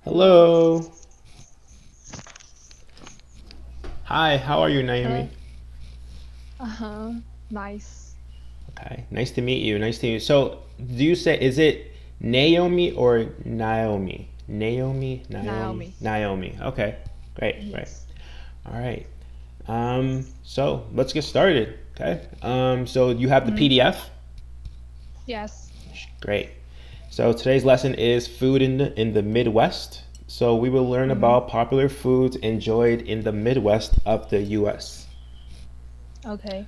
Hello. Hi, how are you, Hello. Naomi? Uh-huh. Nice. Okay, nice to meet you. Nice to meet you. So, do you say, is it Naomi or Naomi? Naomi, Naomi, Naomi. Naomi. Okay, great, great. Yes. All right. So let's get started. Okay. So you have the Mm, PDF. yes. Great. So today's lesson is food in the Midwest. So we will learn Mm, about popular foods enjoyed in the Midwest of the U.S. okay.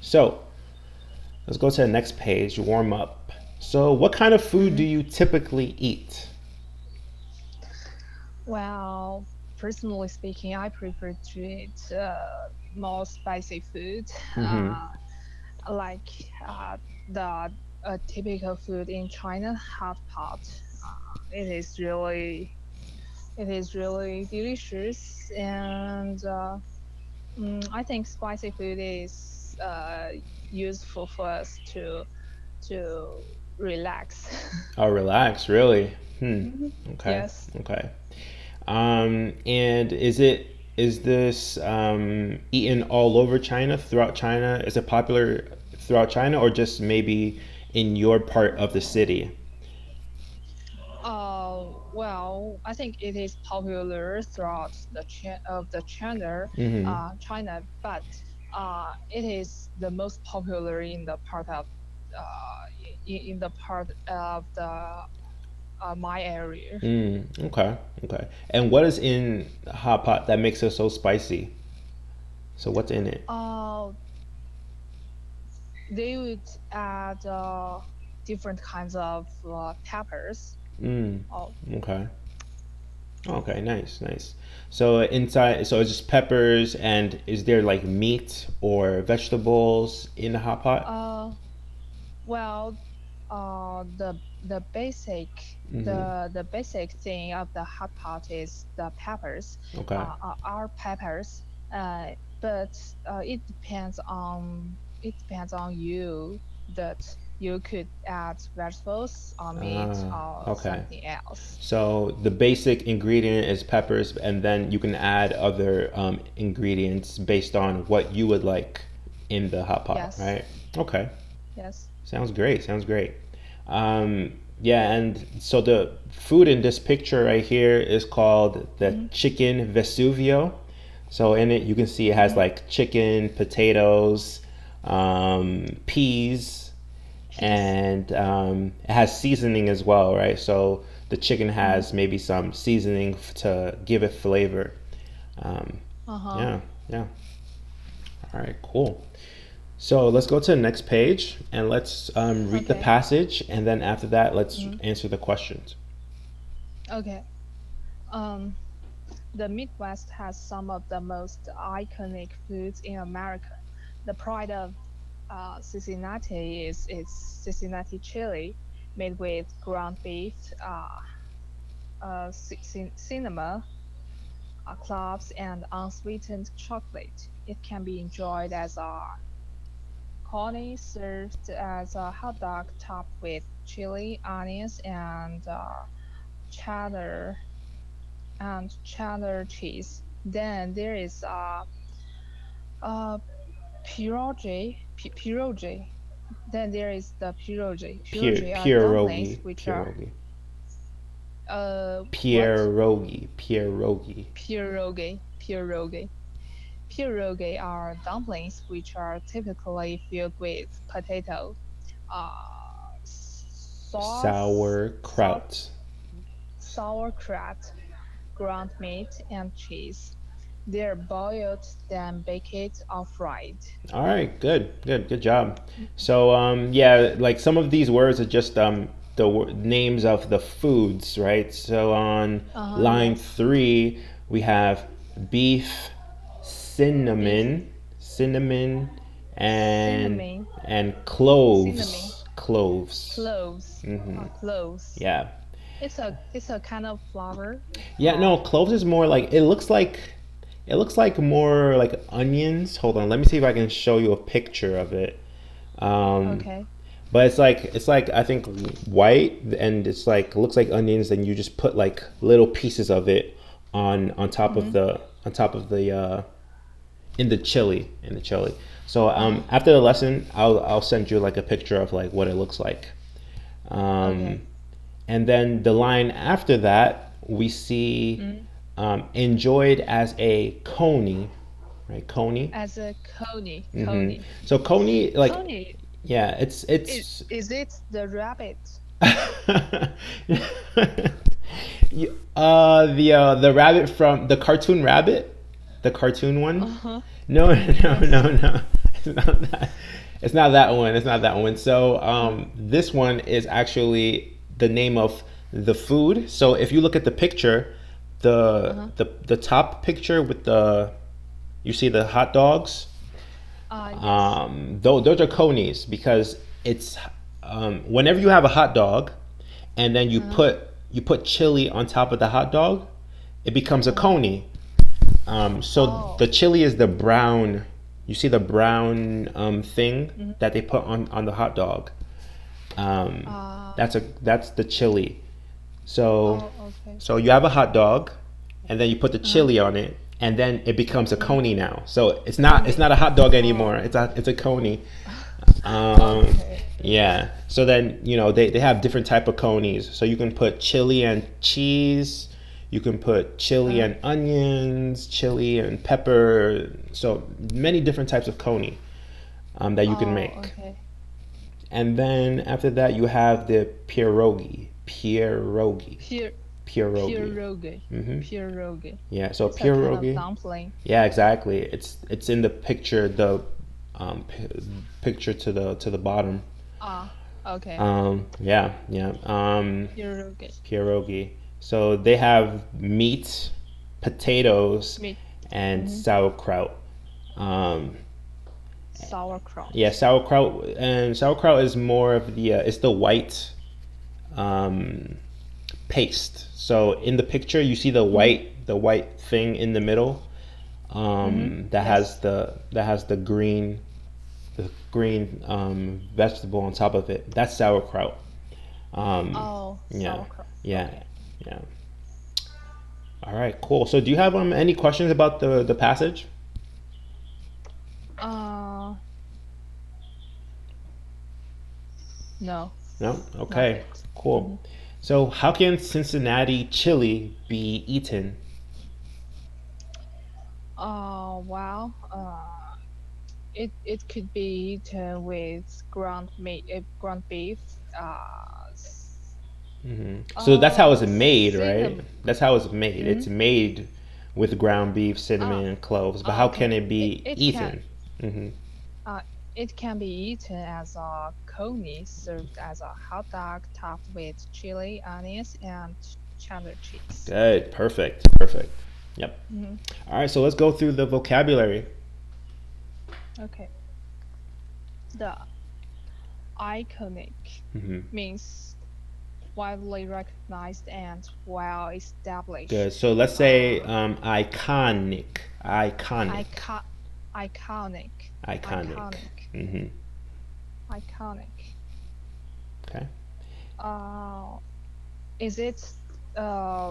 So let's go to the next page, warm up. So, what kind of food do Mm. you typically eat? Well, personally speaking, I prefer to eat more spicy food, Mm-hmm. uh, like the typical food in China, hot pot. It is really delicious, and I think spicy food is useful for us to relax. Oh, relax, really? Mhm. Okay, Yes. okay. And is this eaten all over China, throughout China? Is it popular throughout China, or just maybe in your part of the city? Well, I think it is popular throughout the Mm-hmm. China, but it is the most popular in the part of in the part of the my area. Okay, okay. And what is in hot pot that makes it so spicy? So what's in it? Uh, they would add different kinds of peppers. Mm, Oh, okay. Okay, nice, nice. So inside, so it's just peppers, and is there like meat or vegetables in the hot pot? uh, well, the basic Mm-hmm. the basic thing of the hot pot is the peppers, Okay. are peppers, uh, but it depends on you that you could add vegetables or meat or Okay. something else. So the basic ingredient is peppers, and then you can add other ingredients based on what you would like in the hot pot, Yes, right? Okay. yes. Sounds great. Sounds great. Yeah, and so the food in this picture right here is called the Mm-hmm. chicken Vesuvio. So in it, you can see it has Mm-hmm. like chicken, potatoes, peas, Peace. and it has seasoning as well, right? So the chicken Mm-hmm. has maybe some seasoning to give it flavor. Um, Uh-huh. yeah, yeah. All right, cool. So let's go to the next page and let's read the Okay. passage, and then after that, let's Mm-hmm. answer the questions. Okay. Um, The Midwest has some of the most iconic foods in America. The pride of Cincinnati is its Cincinnati chili, made with ground beef, cinema, cloves, and unsweetened chocolate. It can be enjoyed as a corny, served as a hot dog topped with chili, onions, and cheddar cheddar cheese. Then there is uh, pierogi. Then there is the pierogi. Pierogi are dumplings, Pierogi, which are pierogi, what? pierogi, pierogi. Pierogi. Pierogi are dumplings which are typically filled with potato, sauce, salt, Sauerkraut. sauerkraut, ground meat, and cheese. They are boiled, then baked or fried. All right, good, good, good job. So, yeah, like some of these words are just names of the foods, right? So on line Yes. 3, we have beef, Beef, cinnamon, and cinnamon, cinnamon, cloves. cloves, cloves. Yeah, It's a kind of flour. yeah. No, Uh, cloves is more like it looks like more like onions. Hold on, let me see if I can show you a picture of it. Um, okay. but it's like I think white, and it's like looks like onions. And you just put like little pieces of it on top of Mm-hmm. the in the chili. So Uh-huh. after the lesson, I'll send you like a picture of like what it looks like. Okay. Um, and then the line after that, we see Mm. enjoyed as a coney, right? Coney. As a coney, Hmm. coney, So coney, like, coney. yeah, it's It it's is it the rabbit? the rabbit from the cartoon rabbit, the cartoon one. Uh-huh. No, no, Yes. no, no. It's not that. It's not that one. It's not that one. So Uh, this one is actually the name of the food. So if you look at the picture, uh-huh. the top picture with the you see the hot dogs. Yes. Those are conies because it's whenever you have a hot dog and then you Uh-huh. put chili on top of the hot dog, it becomes a Uh-huh. coney. So the Oh. chili is the brown. You see the brown thing Mm-hmm. that they put on the hot dog. Um, Uh, that's the chili. So oh, okay. so you have a hot dog, and then you put the Uh-huh. chili on it, and then it becomes a Mm-hmm. coney now. So it's not Coney. a hot dog anymore. Oh. It's a coney. Um, Okay. yeah. So then they have different type of conies. So you can put chili and cheese. You can put chili Uh, and onions, chili and pepper. So many different types of coney that you can oh, make. okay. And then after that, you have the pierogi. Pierogi. Pure, Pierogi. pierogi. Hmm. Pierogi. Yeah. So It's a kind of pierogi. dumpling. Yeah, exactly. It's in the picture. The picture to the bottom. Ah, okay. Yeah, yeah. Pierogi. Pierogi. So they have meat, potatoes, Meat. and Mm-hmm. sauerkraut. Um, yeah, Sauerkraut. sauerkraut is more of it's the white um, paste. So in the picture, you see the Mm-hmm. white thing in the middle. Mm-hmm. That has Yes. the green vegetable on top of it. That's sauerkraut. Um, Oh, yeah, sauerkraut. yeah, Okay. yeah. All right, cool. So do you have any questions about the passage? Uh, no, No. not Okay. yet. Mm-hmm. Cool. So how can Cincinnati chili be eaten? Well, it could be eaten with ground meat, ground beef. So that's how it's made, right? Cinnamon. That's how it's made. Mm-hmm. It's made with ground beef, Ah, cinnamon, and cloves. But how can okay. it It be it can eaten? Hmm. uh it can be eaten as a coney, served as a hot dog topped with chili, onions, and cheddar cheese. Good. Perfect. Perfect. Yep. Mm-hmm. All right. So let's go through the vocabulary. Okay. The iconic Hmm. means widely recognized and well Good. established. So let's say Uh, iconic. Iconic. ico- iconic, Iconic. iconic, Hmm. iconic. Okay. Uh, is it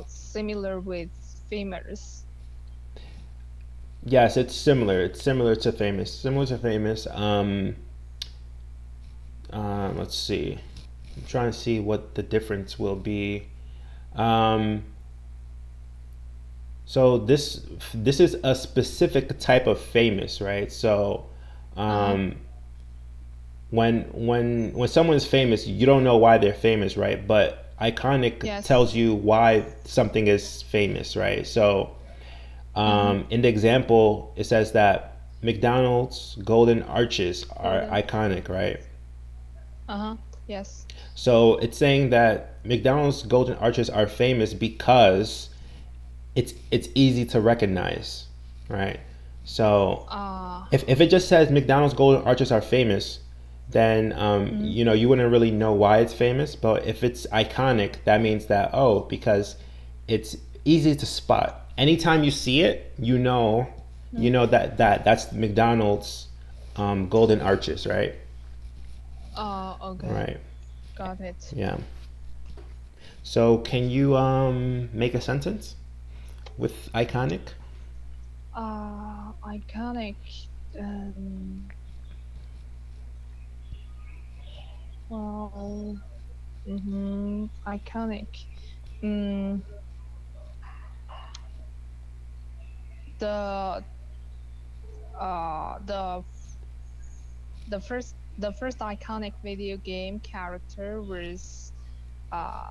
similar with famous? Yes, it's similar. It's similar to famous. Similar to famous. Let's see. I'm trying to see what the difference will be. Um, so this is a specific type of famous, right? So Uh-huh. um, when someone's famous, you don't know why they're famous, right? But iconic Yes. tells you why something is famous, right? So Mm-hmm. in the example, it says that McDonald's golden arches are Golden. iconic, right? Uh-huh. Yes. So it's saying that McDonald's golden arches are famous because it's easy to recognize, right? So Uh, if it just says McDonald's golden arches are famous, then mm, you wouldn't really know why it's famous. But if it's iconic, that means that because it's easy to spot. Anytime you see it, mm. that that's McDonald's golden arches, right? Okay. Right. Got it. Yeah. So can you make a sentence with iconic? Iconic. Um, well, iconic. Mm, the uh the the first iconic video game character uh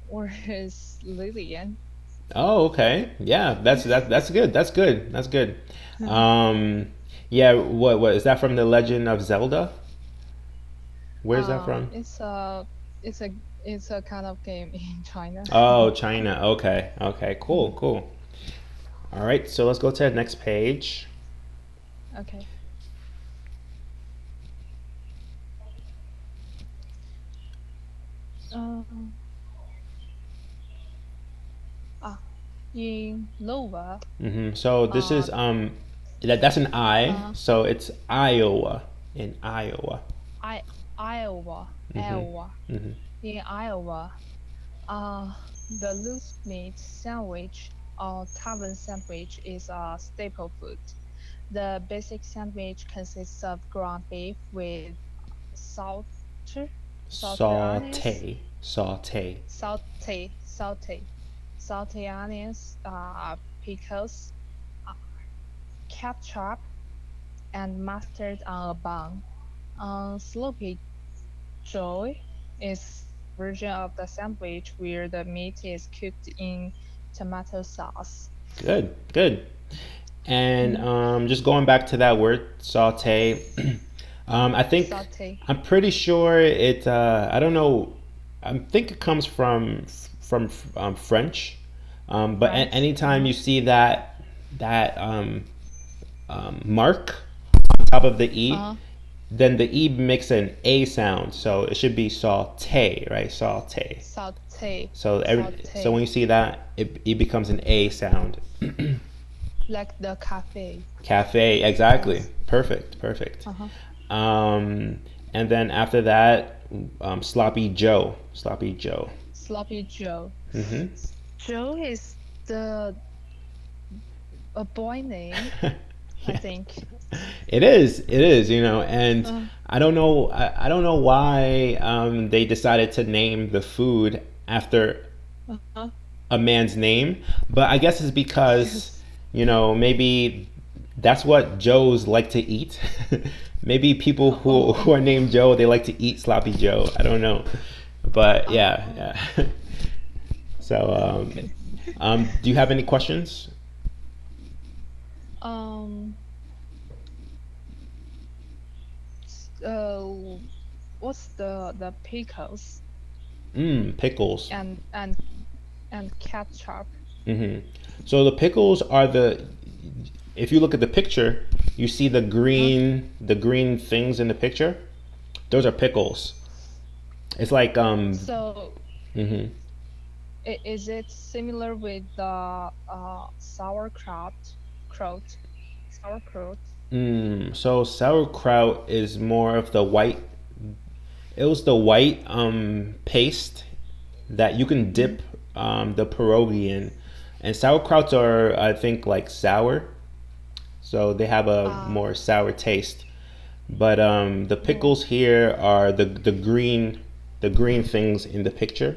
was Lillian. Oh, okay. Yeah, that's good. That's good. That's good. Um, yeah. What is that from the Legend of Zelda? Where's that uh from? it's a it's a it's a kind of game in China. Oh, China. Okay. Okay. Cool. Mhm. Cool. All right. So let's go to the next page. Okay. Um ah in Iowa. So this uh is that's an I. uh So it's Iowa in Iowa. I Iowa Mm-hmm. Iowa Mm-hmm. in Iowa. Uh, the loose meat sandwich or tavern sandwich is a staple food. The basic sandwich consists of ground beef with salted, salted onions, Saute. Saute. salted onions, pickles, uh, ketchup, and mustard on a bun. Sloppy joy is version of the sandwich where the meat is cooked in tomato sauce. Good. Good. And Mhm. just going back to that word saute, I think Saute, I'm pretty sure it. I don't know. I think it comes from French. But French. anytime you see that mark on top of the e, Uh, then the e makes an a sound, so it should be saute, right? Saute. saute, So when saute, you see that, it becomes an a sound. like the cafe. Cafe, exactly. Yes. Perfect, perfect. Uh-huh. Um, and then after that, Sloppy Joe. Sloppy Joe. Sloppy Joe. Hmm. Joe is the a boy name, I Yeah, think. it is. It is. And Uh, I don't know why they decided to name the food after uh-huh. a man's name, but I guess it's because Yes. maybe that's what Joes like to eat. Maybe people who Oh. are named Joe, they like to eat sloppy Joe. I don't know, but yeah, Oh. yeah. So, Okay. do you have any questions? Um. Uh. What's the pickles Pickles. and ketchup? Hmm. So the pickles are the. If you look at the picture, you see Uh-huh. the green things in the picture. Those are pickles. It's like So, mhm. is it similar with the Kraut, sauerkraut? So sauerkraut is more of the white. It was the white paste that you can Mm-hmm. dip the pierogi in, and sauerkrauts are I think like sour, so they have a Ah. more sour taste. But the Oh. pickles here are the green things in the picture,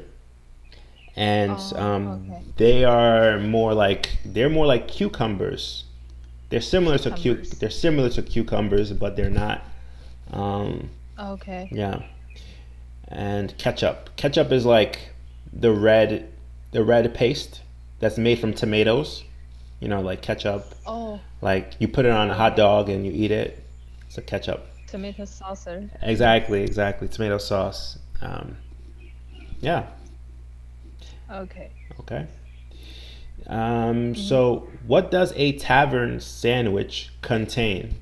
and Okay. they're more like cucumbers. They're Cucumbers. similar to cucumbers, but they're not. Um, Okay. yeah, and ketchup. Ketchup is like the red the red paste that's made from tomatoes. Like ketchup. Oh. Like you put it on a hot Okay. dog and you eat it. It's a ketchup. Tomato saucer. Exactly, exactly. Tomato sauce. Yeah. Okay. Okay. Mm-hmm. So, what does a tavern sandwich contain?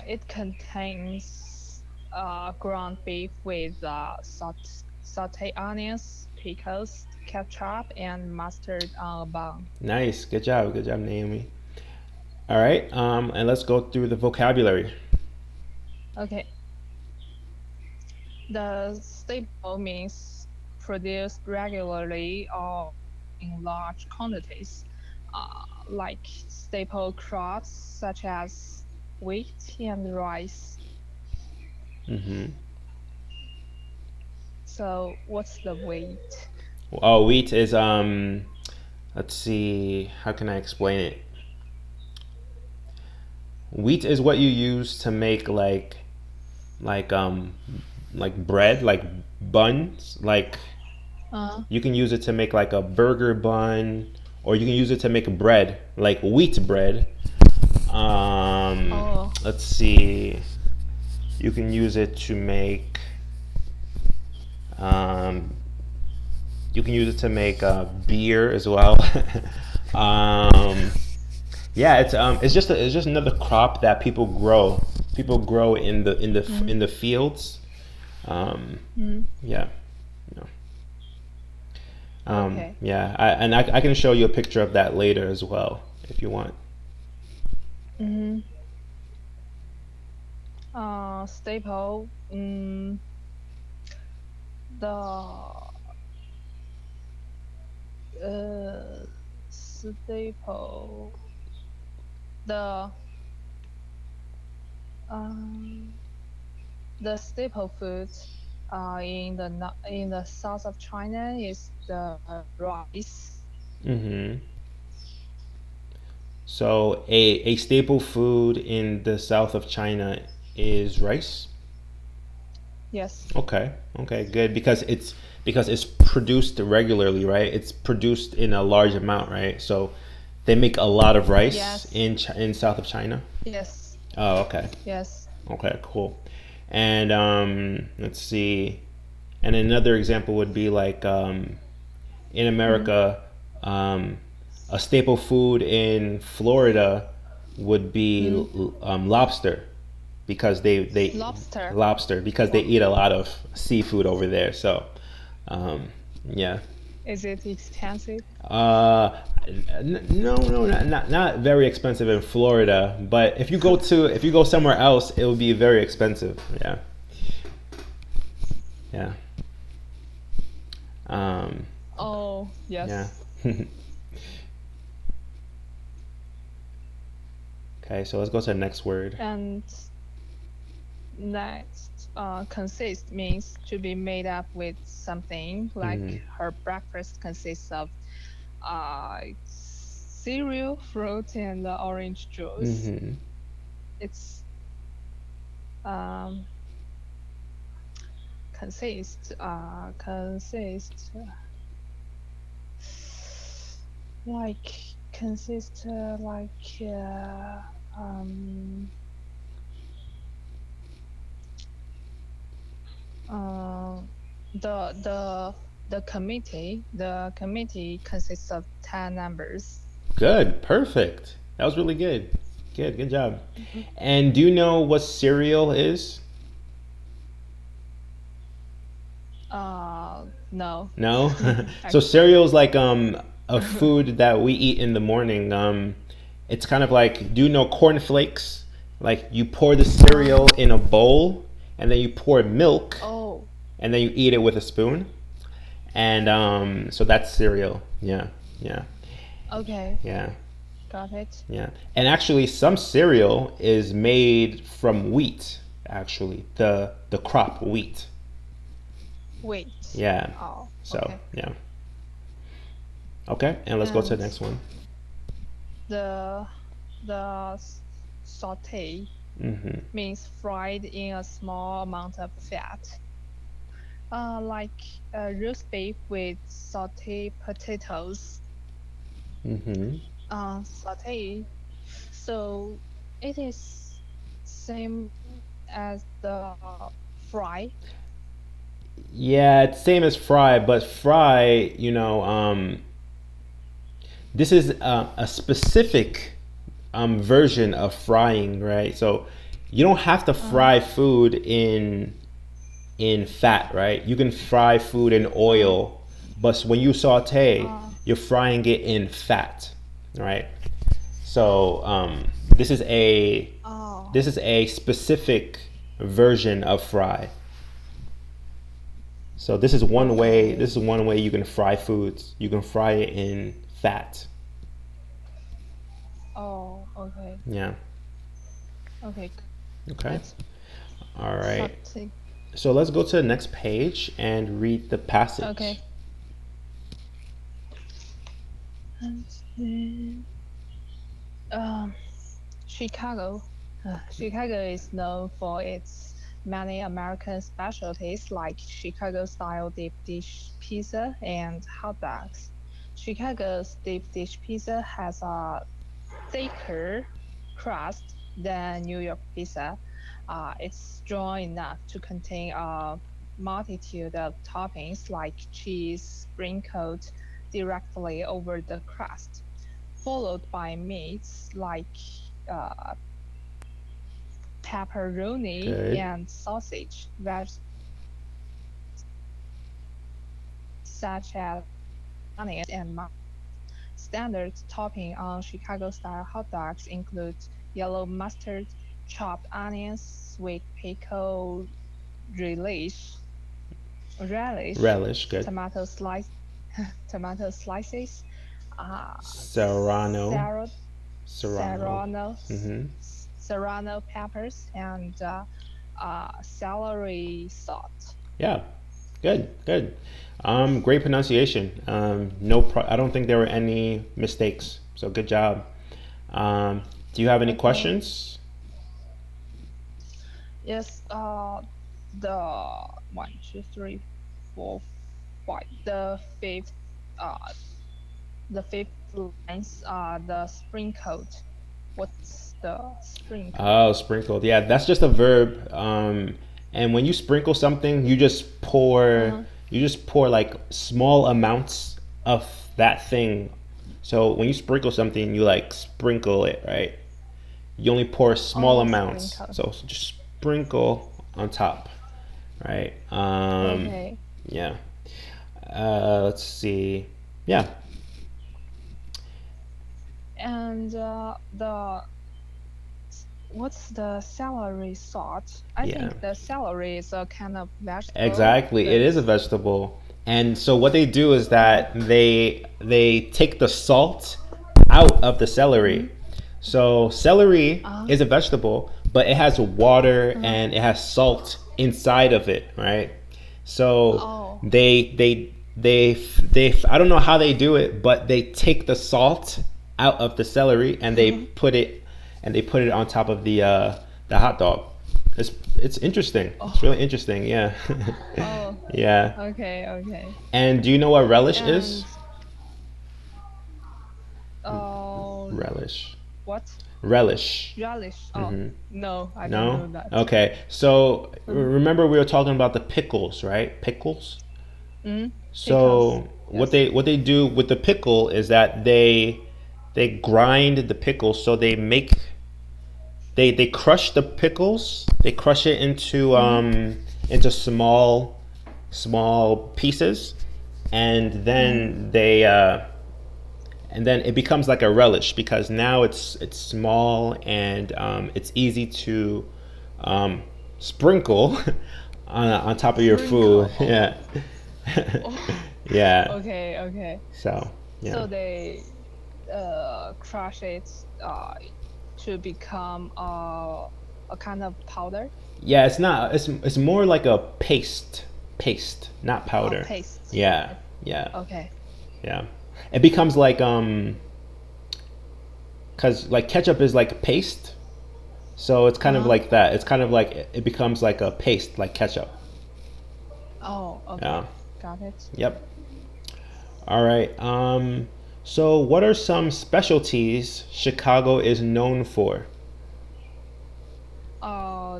It contains ground beef with sauteed onions, pickles, ketchup, and mustard on a bun. Nice. Good job, Naomi. All right. And let's go through the vocabulary. Okay. The staple means produced regularly or in large quantities, like staple crops such as wheat and rice. Mm-hmm. So, what's the wheat? Oh, wheat is let's see, how can I explain it? Wheat is what you use to make like like bread, like buns, like you can use it to make like a burger bun, or you can use it to make bread, like wheat bread. Oh, Let's see. You can use it to make. Um, you can use it to make beer as well. um, yeah, it's just another crop that people grow. People grow mm, in the fields. Um, mm, yeah. Yeah. okay. I can show you a picture of that later as well if you want. Mm, staple. The staple. The um the staple food in the south of China is the rice. Hmm. So a staple food in the south of China is rice. Yes. Okay, okay, good because it's produced regularly, right? It's produced in a large amount, right? So they make a lot of rice Yes. In south of China. Yes. Oh, okay, Yes. okay, cool. And let's see. And another example would be like in Mm, America, um, a staple food in Florida would be mm. lobster because they Lobster. lobster because they Wow. eat a lot of seafood over there. So, um, yeah. Is it expensive? Uh, no, not very expensive in Florida. But if you go somewhere else, it will be very expensive. Yeah, yeah, um, Oh, yeah. yes. Okay, so let's go to the next word. And next, consist means to be made up with something, like Hmm. her breakfast consists of cereal, fruit, and orange juice. Hmm. It's um, consist like consist um uh, the the the committee consists of 10 members. Good, perfect. That was really good. Good job. Mhm. And do you know what cereal is? No. No. So Actually. cereal is like a food that we eat in the morning. It's kind of like, do you know cornflakes? Like you pour the cereal uh, in a bowl and then you pour milk oh, and then you eat it with a spoon. And so that's cereal. Yeah. Yeah. okay, Yeah. got it. Yeah. And actually some cereal is made from wheat, actually. The crop wheat. Wait. Yeah. Oh, So, okay. yeah. Okay, and let's go to And the next one. the the saute Hmm. means fried in a small amount of fat, like roast beef with sauteed potatoes. Hmm. Saute. So it is same as the fry. Yeah, it's same as fry, but fry, this is a specific version of frying, right? So you don't have to Uh, fry food in fat, right? You can fry food in uh, oil, but when you saute, uh, you're frying it in fat, right? So oh, this is a specific version of fry. So this is one way. Okay. This is one way you can fry foods. You can fry it in fat. Oh, okay. Yeah. Okay, Okay. good. All right. Something. So let's go to the next page and read the passage. Okay. And then, um, Chicago. Chicago is known for its many American specialties like Chicago-style deep dish pizza and hot dogs. Chicago's deep dish pizza has a thicker crust than New York pizza. It's strong enough to contain a multitude of toppings like cheese sprinkled directly over the crust, followed by meats like uh, pepperoni Good. and sausage, vegetables such as onions and mushrooms. Standard topping on Chicago-style hot dogs include yellow mustard, chopped onions, sweet pickle relish, relish, Relish. Good. tomato slice, tomato slices, uh, Serrano. serrano, Serrano. serrano, Mm-hmm. serrano peppers, and celery salt. Yeah. Good. Good. Great pronunciation. I don't think there were any mistakes. So good job. Do you have any Okay. questions? Yes. The one, two, three, four, five. Uh, the fifth lines. The sprinkled. What's the sprinkled? Oh, sprinkled. Yeah, that's just a verb. And when you sprinkle something, Uh-huh. you just pour like small amounts of that thing. So when you sprinkle something, you like sprinkle it, right? You only pour small Oh, amounts. sprinkle. So just sprinkle on top, right? Okay. Yeah. Let's see. Yeah. And the what's the celery salt? I Yeah. think the celery is a kind of vegetable, Exactly. It but is a vegetable. And so what they do is uh, that they take the salt out of the celery. mm, So celery uh, is a vegetable, but it has water uh, and it has salt inside of it, right? So oh, I don't know how they do it, but they take the salt out of the celery and they put it on top of the hot dog. It's interesting. It's oh, really interesting. Yeah. oh, Yeah. okay, okay. And do you know what relish is? And uh, Relish. what? Relish. Relish. Oh, Mm-hmm. no, I don't No? know that. Okay. So Uh-huh. remember we were talking about the pickles, right? Pickles. Mm, pickles. So Yes. what they do with the pickle is that they grind the pickles. So they crush the pickles. They crush it Mm, into small pieces, and mm, then it becomes like a relish because now it's small and it's easy to um, sprinkle on top of your food. sprinkle. Oh, Yeah. oh. Yeah. Okay, okay. So yeah. So they crush it to become a kind of powder Yeah, it's not. It's more like a paste, not or powder. paste. Yeah, yeah, Okay. yeah. It becomes like cause like ketchup is like paste, so it's kind of Uh-huh. like that. It's kind of like it becomes like a paste, like ketchup. Oh, Yeah. okay. Got it. Yep. All right. So what are some specialties Chicago is known for?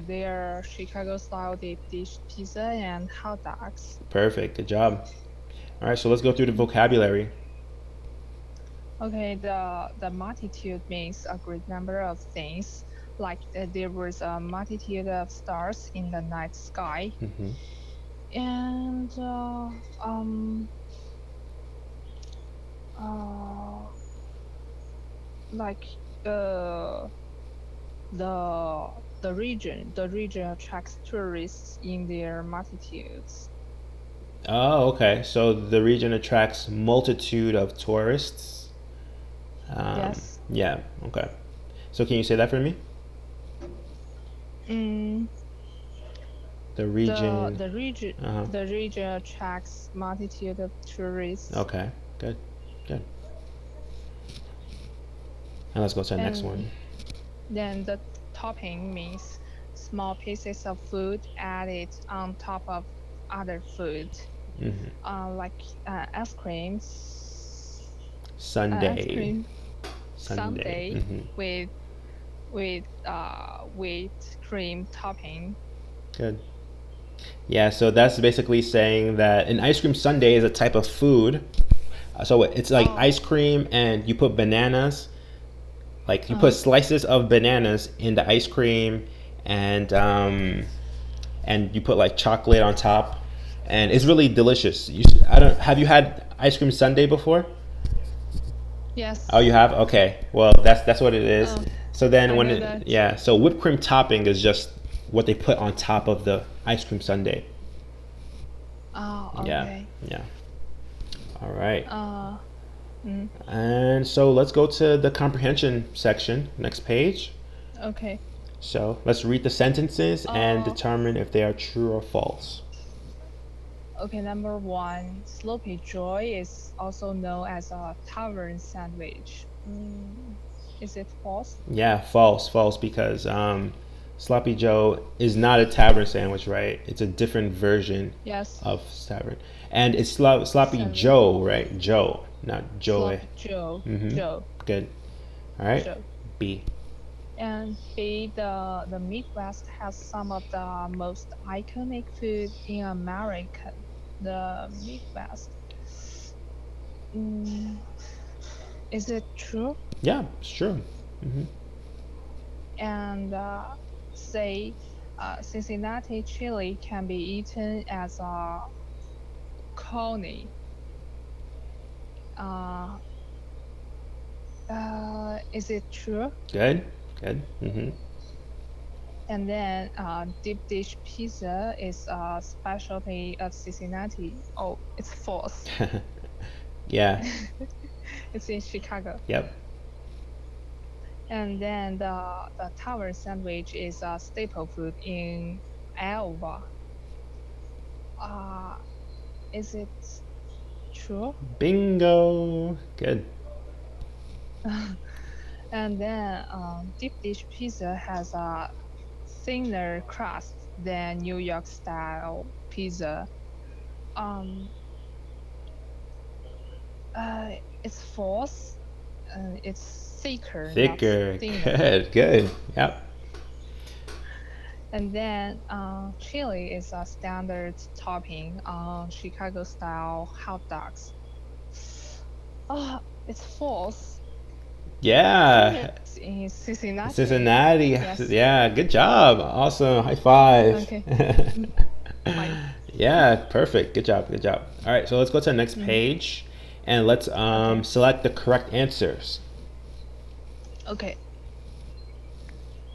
Their Chicago style deep dish pizza and hot dogs. Perfect. Good job. All right. So let's go through the Mm. vocabulary. Okay, the multitude means a great number of things. Like there was a multitude of stars in the night sky, Hmm. and uh, like uh, the region attracts tourists in their multitudes. Oh, okay. So the region attracts multitude of tourists. Yes. Yeah. Okay. So can you say that for me? Mm, The the region. the region Uh-huh. the region attracts multitude of tourists, Okay. Good. Good. And let's go to the next and one. then the topping means small pieces of food added on top of other food, Hmm. like ice creams, ice Sunday. cream Sunday. sundae Hmm. with whipped cream topping. Good. Yeah. So that's basically saying that an ice cream sundae is a type of food. So it's like ice Oh, cream, and you put bananas. Like you put uh, slices of bananas in the ice cream, and you put like chocolate on top, and it's really delicious. I don't have you had ice cream sundae before? Oh, yes. you have? Okay. Well, that's what it is. Oh, So then I when know that. yeah, so whipped cream topping is just what they put on top of the ice cream sundae. Oh, Yeah. okay. Yeah. All right. Uh, mm, And so let's go to the comprehension section, next page. okay. So let's read the sentences and Uh, determine if they are true or false. okay. Number one, sloppy joy is also known as a tavern sandwich. Is it false? Yeah, false, false, because Sloppy Joe is not a tavern sandwich, right? It's a different version Yes. of tavern, and it's Sloppy Seven. Joe, right? Joe, not Joey. Sloppy Joe. Mm-hmm. Joe. Good. All right. Joe. B. And B, the Midwest has some of the most iconic food in America. The Midwest. Mm, is it true? Yeah, it's true. Mm-hmm. And say Cincinnati chili can be eaten as a coney. Uh, is it true? Good. Good. Mm-hmm. And then deep dish pizza is a specialty of Cincinnati. Oh, it's false. Yeah. It's in Chicago. Yep. And then the tower sandwich is a staple food in Iowa. Uh, is it true? Bingo. Good. And then deep dish pizza has a thinner crust than New York style pizza. Um, it's false. It's thicker, not Thicker. thinner. Good. Good. Yep. And then chili is a standard topping on Chicago style hot dogs. It's false. Yeah. It's in Cincinnati. Cincinnati. Yes. Yeah, good job. Awesome. High five. Okay. Mm, Fine. Yeah, perfect. Good job. Good job. All right, so let's go to the next Mm, page and let's okay. select the correct answers. Okay.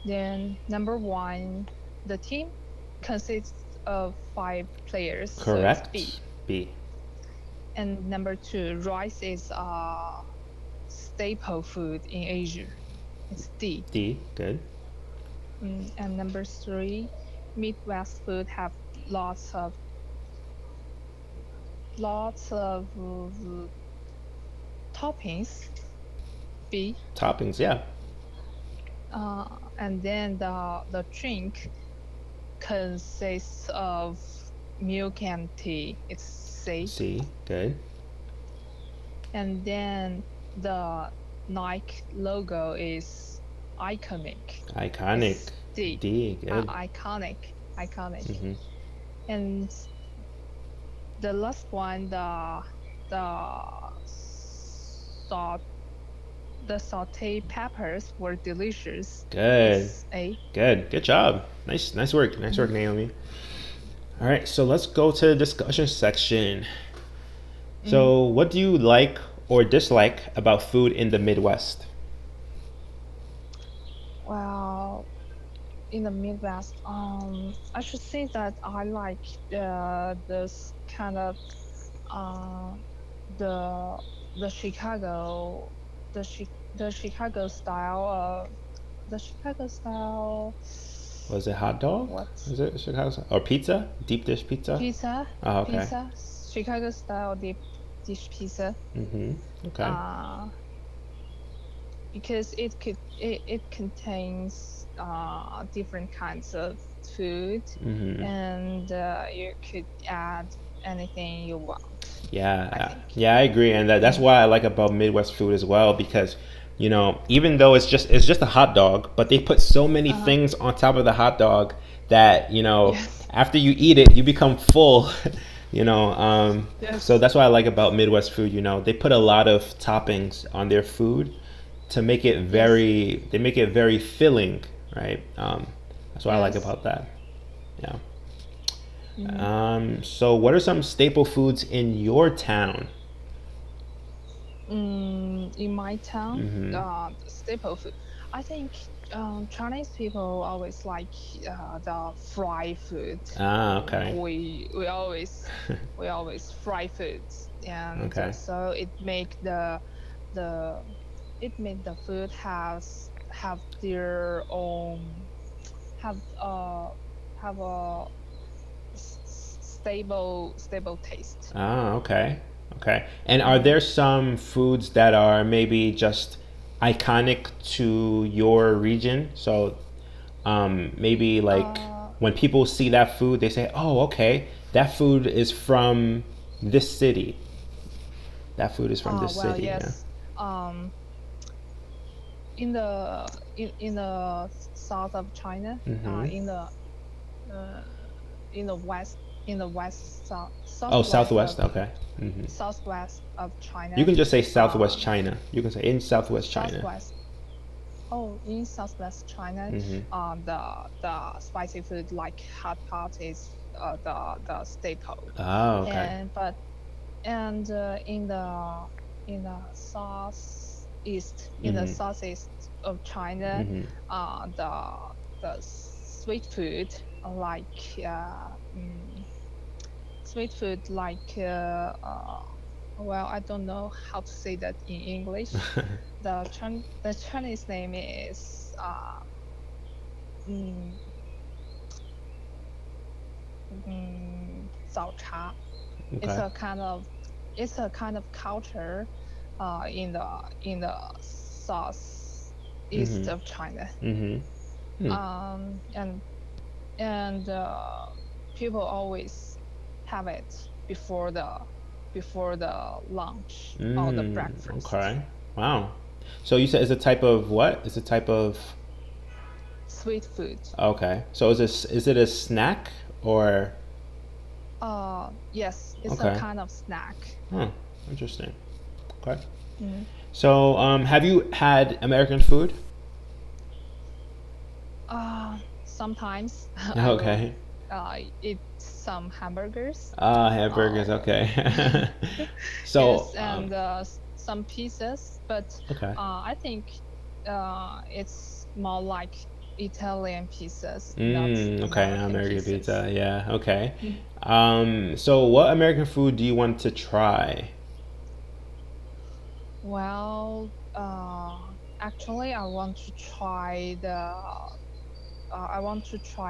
Then number one, the team consists of 5 players, so it's B. Correct. B. And number two, rice is a staple food in Asia. It's D. D. Good. And number three, Midwest food have lots of lots of toppings. B. Toppings. Yeah. And then the drink consists of milk and tea. It's C. C. Good. And then the Nike logo is iconic. Iconic. It's D. D. Good. Iconic. Iconic. Hmm. And the last one, the salt the sauteed peppers were delicious. Good. It's A. Good. Good job. Nice. Nice work. Nice work, Mm. Naomi. All right, so let's go to the discussion section. Mm. So, what do you like or dislike about food in the Midwest? Well, in the Midwest, I should say that I like this kind of uh the the Chicago the Chicago style the Chicago style Was it hot dog? what's Is it Chicago or pizza? Deep dish pizza? pizza Oh, okay. pizza Chicago style deep dish pizza Mm-hmm. Okay. uh because it contains different kinds of food Mm-hmm. and you could add anything you want, I Yeah, think. yeah, I agree, and that's Mm. why I like about Midwest food as well because, even though it's just a hot dog, but they put so many Uh-huh. things on top of the hot dog that Yes. after you eat it, you become full. you know, um, so Yes. that's what I like about Midwest food. They put a lot of toppings on their food to make it Yes. very filling, right? That's what I like Yes. about that. Yeah. Mm. So what are some staple foods in your town? In my town, Mm-hmm. the staple food. I think Chinese people always like the fried food. Ah, okay. We always fry foods, and Okay. so the it make the food have their own have have a stable taste. Ah, okay. Okay. And are Mm. there some foods that are maybe just iconic to your region? So, maybe like Uh, when people see that food, they say, "Oh, okay, that food is from this city. That food is from this well, city." Yeah. yes. Um, in the south of China, Mm-hmm. uh, in the west Oh, southwest Southwest. of Okay. Mm-hmm. southwest of You China, can just say Southwest um, China. You can say in Southwest China. southwest. Oh, in southwest China, Mm-hmm. the spicy food like hot pot is the staple, Oh, okay. and but and in the Mm-hmm. southeast of China, Mm-hmm. the sweet food like sweet food like well, I don't know how to say that in English. The Chinese name is 嗯早茶. It's Okay. a kind of culture in the south Mm-hmm. east of China. Mm-hmm. Hmm. And and people always have it before the lunch or the breakfast. Okay. Wow. So you said it's a type of what? It's a type of Sweet food. okay. So is it a snack or Yes, it's a okay? kind of snack. Huh. Interesting. Okay. Mm. So have you had American food? Sometimes I will Okay. eat some hamburgers. Ah, hamburgers. Uh, Okay. yes, so and some pizzas, but okay. I think it's more like Italian pizzas, not Okay. American American pizzas. pizza. Yeah. Okay. Mm. So what American food do you want to try? Well, actually, I want to try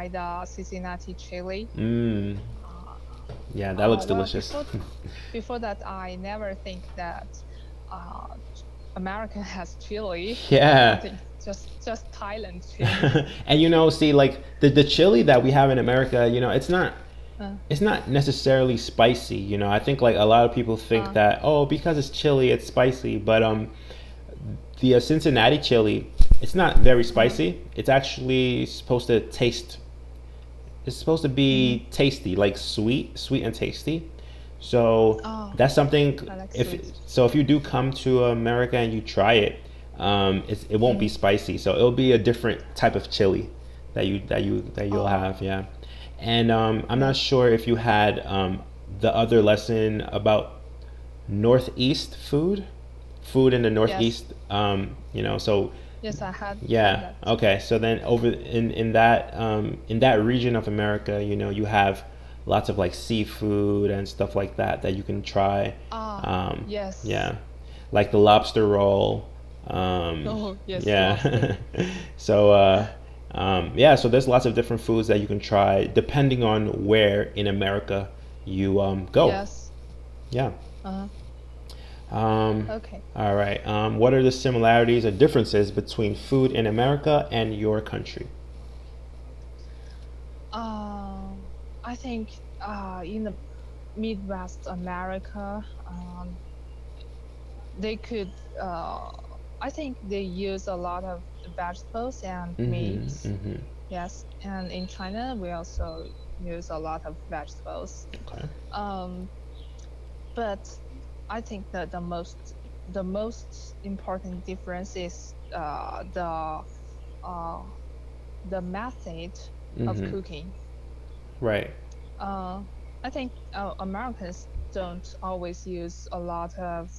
the Cincinnati chili. Mmm. Uh, Yeah, that looks well, delicious. before that, I never think that uh, America has chili. I Yeah. think just Thailand chili. And see, like the chili that we have in America, Uh, it's not necessarily spicy. I think like a lot of people think uh, that because it's chili, it's spicy, but the Cincinnati chili, it's not very uh, spicy. It's actually supposed to taste. It's supposed to mm. be tasty, like sweet and tasty. So Oh, that's something. I like If sweet. so, if you do come to America and you try it, it won't be Mm. spicy. So it'll be a different type of chili that you'll Oh, have. Yeah, and I'm not yes, sure if you had the other lesson about Northeast food in the yes, Northeast. So yes. I had yeah. that. Okay. So then over in that region of America, you have lots of like seafood and stuff like that that you can try. Ah, Um, yes. yeah, like the lobster roll. Um, Oh, yes, yeah. lobster. So yeah, so there's lots of different foods that you can try depending on where in America you go. Yes. Yeah. Uh-huh. Um, Okay. all right. What are the similarities or differences between food in America and your country? I think in the Midwest America, they could I think they use a lot of vegetables and Mm-hmm. meats. Mm-hmm. Yes, and in China we also use a lot of vegetables. Okay. Um, but I think that the most important difference is uh, the method of Mm-hmm. cooking. Right. Uh, I think Americans don't always use uh, a lot of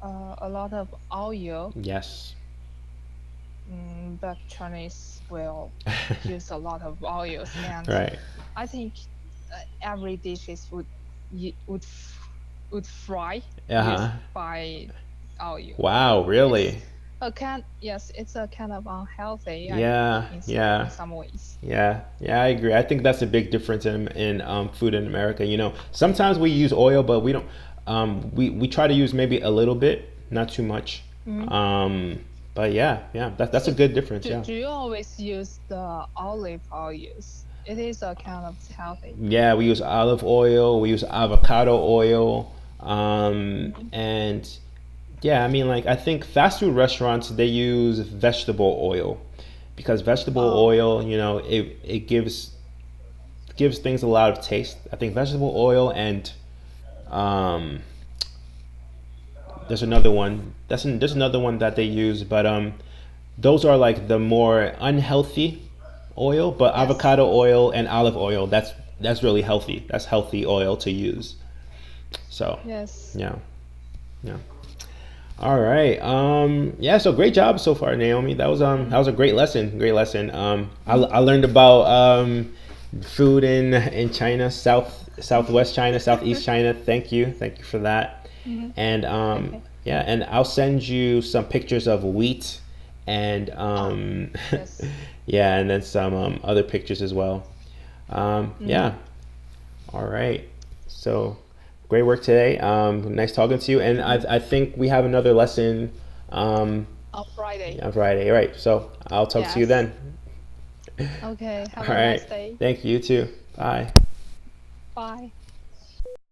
uh, a lot of oil, Yes. but Chinese will use a lot of oils, and Right. I think every dishes would fry used Uh-huh. by oil. Wow, It's really? yes, it's a kind of unhealthy, I think, Yeah, yeah. in some ways. Yeah, yeah, I agree. I think that's a big difference in food in America. You know, sometimes we use oil, but we don't. We try to use maybe a little bit, not too much. Mm. Um, but yeah, yeah, that's a So good difference. do, Yeah, do you always use the olive oil use? It is a kind of healthy. yeah. We use olive oil. We use avocado oil. Mm. And yeah, I mean, like I think fast food restaurants they use vegetable oil because vegetable Oh, oil, you know, it gives things a lot of taste. I think vegetable oil and um, there's another one. There's another one that they use, but those are like the more unhealthy oil. But yes, avocado oil and olive oil, that's really healthy. That's healthy oil to use. So yes. yeah, yeah. All right. Yeah. So great job so far, Naomi. That Mm. was a great lesson. Great lesson. Mm. I learned about food in China, Southwest China, Southeast China. Thank you for that. Mhm. And Okay. yeah, and I'll send you some pictures of wheat and Ah, yes. yeah, and then some other pictures as well. Mm. Yeah. All right. So great work today. Nice talking to you. And Mm. I think we have another lesson On Friday. on Friday. All right. So I'll talk to you Yes. then. Okay. All Have a right. nice day. Thank you, you too. Bye. Bye.